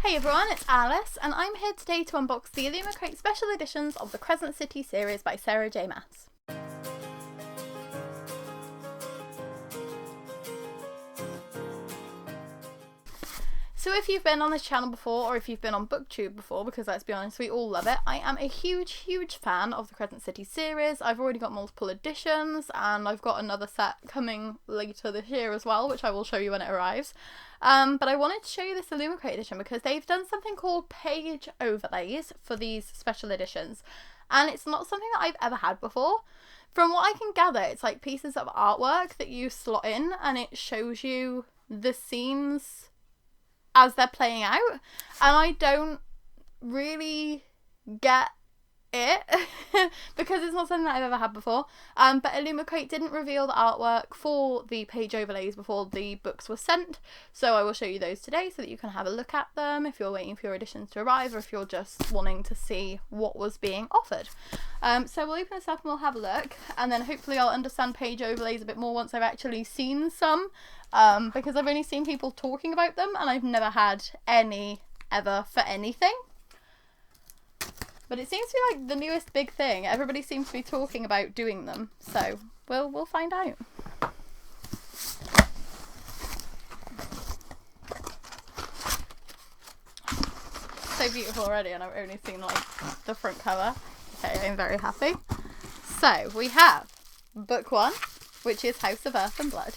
Hey everyone, it's Alice, and I'm here today to unbox the Illumicrate special editions of the Crescent City series by Sarah J. Maas. So if you've been on this channel before, or if you've been on BookTube before, because let's be honest, we all love it, I am a huge fan of the Crescent City series. I've already got multiple editions, and I've got another set coming later this year as well, which I will show you when it arrives. But I wanted to show you this Illumicrate edition because they've done something called page overlays for these special editions, and it's not something that I've ever had before. From what I can gather, it's like pieces of artwork that you slot in, and it shows you the scenes as they're playing out, and I don't really get it because it's not something that I've ever had before. But Illumicrate didn't reveal the artwork for the page overlays before the books were sent, so I will show you those today so that you can have a look at them if you're waiting for your editions to arrive, or if you're just wanting to see what was being offered. So we'll open this up and we'll have a look, and then hopefully I'll understand page overlays a bit more once I've actually seen some, because I've only seen people talking about them and I've never had any ever for anything. But it seems to be like the newest big thing. Everybody seems to be talking about doing them, so we'll find out. So beautiful already, and I've only seen like the front cover. Okay, I'm very happy. So we have book 1, which is House of Earth and Blood.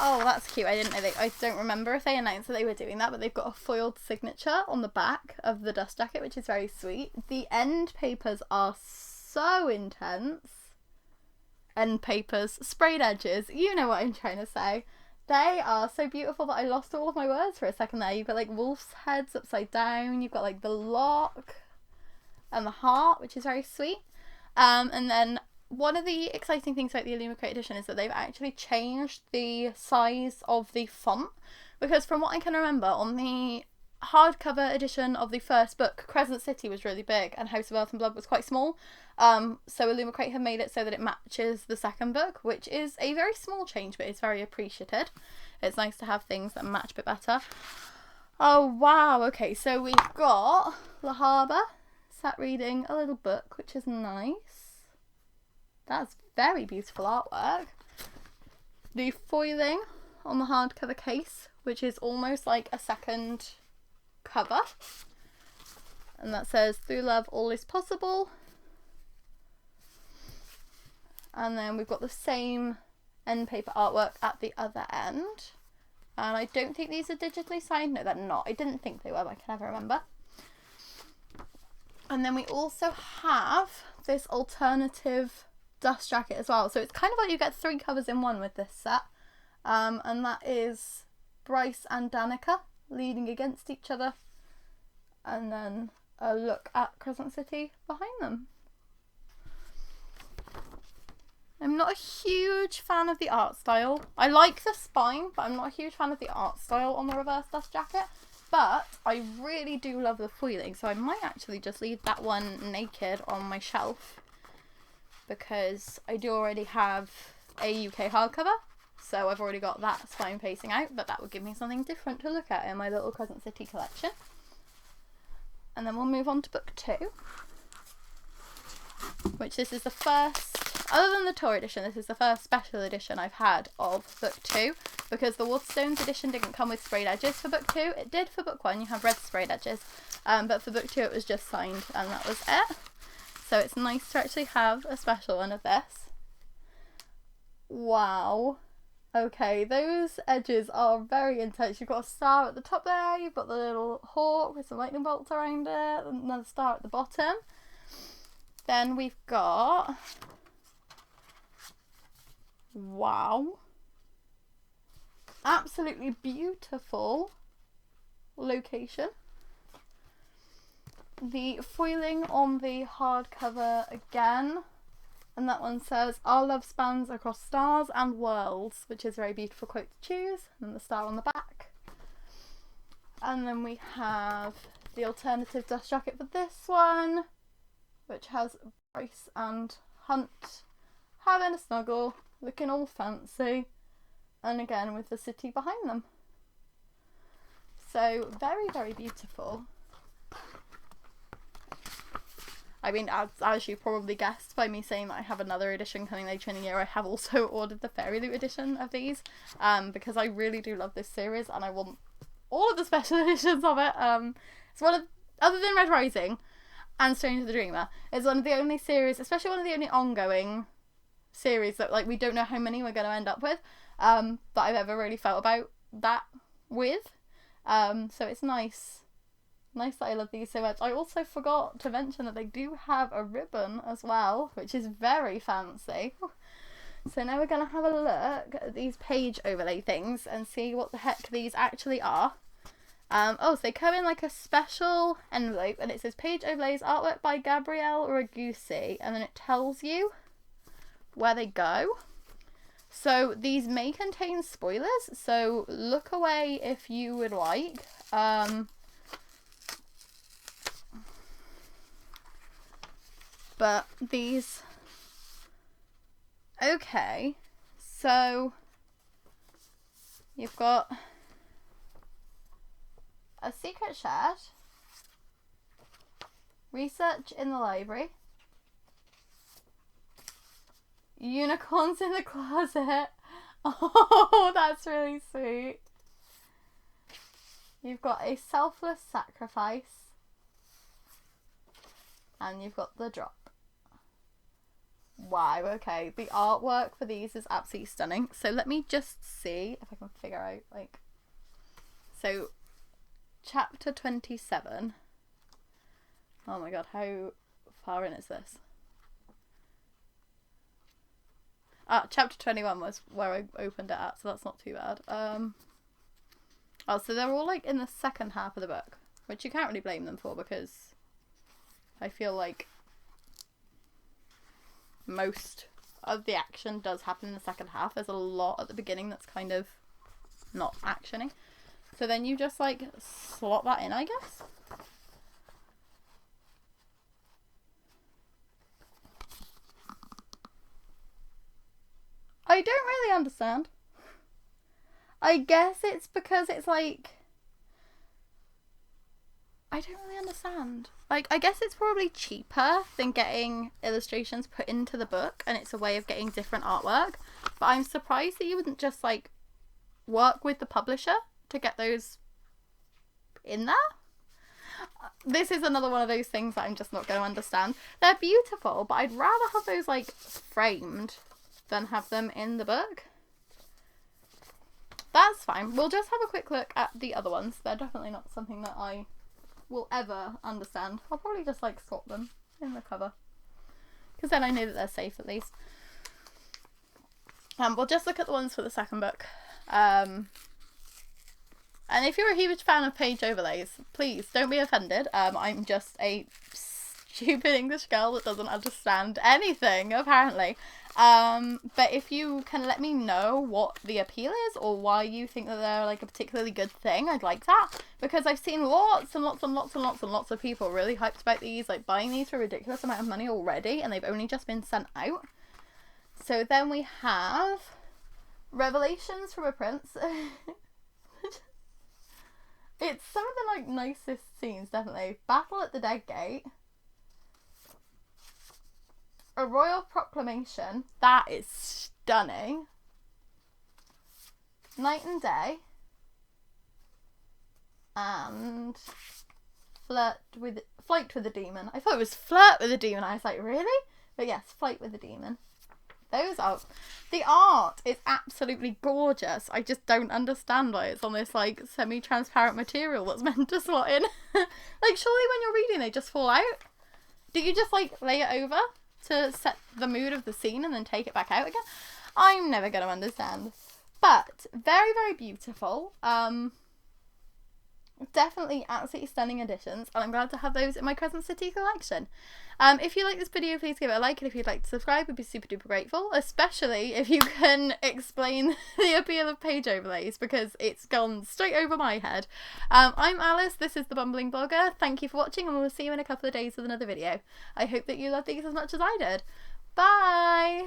Oh, that's cute. I didn't know I don't remember if they announced that they were doing that, but they've got a foiled signature on the back of the dust jacket, which is very sweet. The end papers are so intense. End papers, sprayed edges, you know what I'm trying to say. They are so beautiful that I lost all of my words for a second there. You've got like wolf's heads upside down, you've got like the lock and the heart, which is very sweet. And then one of the exciting things about the Illumicrate edition is that they've actually changed the size of the font, because from what I can remember, on the hardcover edition of the first book, Crescent City was really big and House of Earth and Blood was quite small. So Illumicrate have made it so that it matches the second book, which is a very small change, but it's very appreciated. It's nice to have things that match a bit better. Oh wow, okay, so we've got the harbour sat reading a little book, which is nice. That's very beautiful artwork. The foiling on the hardcover case, which is almost like a second cover. And that says, "Through love, all is possible." And then we've got the same end paper artwork at the other end. And I don't think these are digitally signed. No, they're not. I didn't think they were, but I can never remember. And then we also have this alternative dust jacket as well, so it's kind of like you get 3 covers in one with this set, and that is Bryce and Danica leaning against each other, and then a look at Crescent City behind them. I'm not a huge fan of the art style. I like the spine, but I'm not a huge fan of the art style on the reverse dust jacket, but I really do love the foiling, so I might actually just leave that one naked on my shelf, because I do already have a UK hardcover, so I've already got that spine facing out, but that would give me something different to look at in my little Crescent City collection. And then we'll move on to book 2, which this is the first, other than the tour edition, this is the first special edition I've had of book 2, because the Waterstones edition didn't come with sprayed edges for book 2. It did for book 1, you have red sprayed edges, but for book 2 it was just signed, and that was it. So it's nice to actually have a special one of this. Wow. Okay, those edges are very intense. You've got a star at the top there, you've got the little hawk with some lightning bolts around it, and another star at the bottom. Then we've got, wow, absolutely beautiful location. The foiling on the hardcover again, and that one says, "Our love spans across stars and worlds," which is a very beautiful quote to choose, and the star on the back. And then we have the alternative dust jacket for this one, which has Bryce and Hunt having a snuggle looking all fancy, and again with the city behind them. So very, very beautiful. I mean, as you probably guessed by me saying that I have another edition coming later in the year, I have also ordered the Fairy Loot edition of these, because I really do love this series and I want all of the special editions of it. It's one of, other than Red Rising and Strange the Dreamer, it's one of the only series, especially one of the only ongoing series that, like, we don't know how many we're going to end up with, that I've ever really felt about that with. So it's nice that I love these so much. I also forgot to mention that they do have a ribbon as well, which is very fancy. So now we're going to have a look at these page overlay things and see what the heck these actually are. Oh, so they come in like a special envelope, and it says page overlays, artwork by Gabrielle Ragusi, and then it tells you where they go. So these may contain spoilers, so look away if you would like. But these, okay, so you've got a secret shed, research in the library, unicorns in the closet. Oh, that's really sweet. You've got a selfless sacrifice, and you've got the drop. Wow, okay, the artwork for these is absolutely stunning. So let me just see if I can figure out, like, so chapter 27. Oh my god, how far in is this? Chapter 21 was where I opened it at, so that's not too bad. Oh, so they're all like in the second half of the book, which you can't really blame them for, because I feel like most of the action does happen in the second half. There's a lot at the beginning that's kind of not actiony. So then you just like slot that in, I guess. I don't really understand. I guess it's because it's like, I don't really understand. Like, I guess it's probably cheaper than getting illustrations put into the book, and it's a way of getting different artwork. But I'm surprised that you wouldn't just, like, work with the publisher to get those in there. This is another one of those things that I'm just not going to understand. They're beautiful, but I'd rather have those, like, framed than have them in the book. That's fine. We'll just have a quick look at the other ones. They're definitely not something that I will ever understand. I'll probably just like swap them in the cover, because then I know that they're safe at least. We'll just look at the ones for the second book. And if you're a huge fan of page overlays, please don't be offended. I'm just a stupid English girl that doesn't understand anything, apparently. But if you can let me know what the appeal is, or why you think that they're like a particularly good thing, I'd like that, because I've seen lots and lots and lots and lots and lots of people really hyped about these, like buying these for a ridiculous amount of money already, and they've only just been sent out. So then we have Revelations from a Prince. It's some of the like nicest scenes, definitely. Battle at the Dead Gate. A Royal Proclamation. That is stunning. Night and Day. And Flight with a Demon. I thought it was Flirt with a Demon. I was like, really? But yes, Flight with a Demon. Those are... The art is absolutely gorgeous. I just don't understand why it's on this, like, semi-transparent material that's meant to slot in. Like, surely when you're reading they just fall out? Do you just, like, lay it over to set the mood of the scene and then take it back out again? I'm never going to understand. But very, very beautiful. Definitely absolutely stunning editions, and I'm glad to have those in my Crescent City collection. If you like this video, please give it a like, and if you'd like to subscribe, I'd be super duper grateful, especially if you can explain the appeal of page overlays, because it's gone straight over my head. I'm Alice, this is the Bumbling Blogger. Thank you for watching, and we'll see you in a couple of days with another video. I hope that you love these as much as I did. Bye!